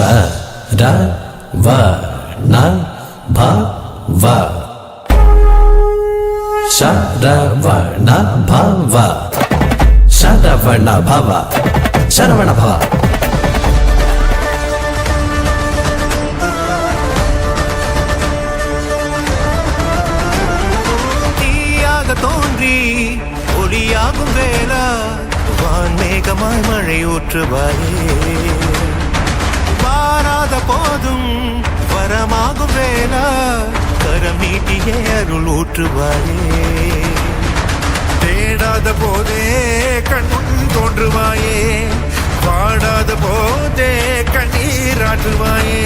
சரவண பவ சரவண பவ சரவண பவ சரவண பவ. தோன்றி ஒளியாகும் வேளா வான்மேகமாய் மழை ஊற்றுவாயே, வாராத போதும் வரமாகும் வேளா கரம் நீட்டியே அருள் ஊற்றுவாயே, தேடாத போதே கண்முன் தோன்றுவாயே, பாடாத போதே கண்ணீராற்றுவாயே,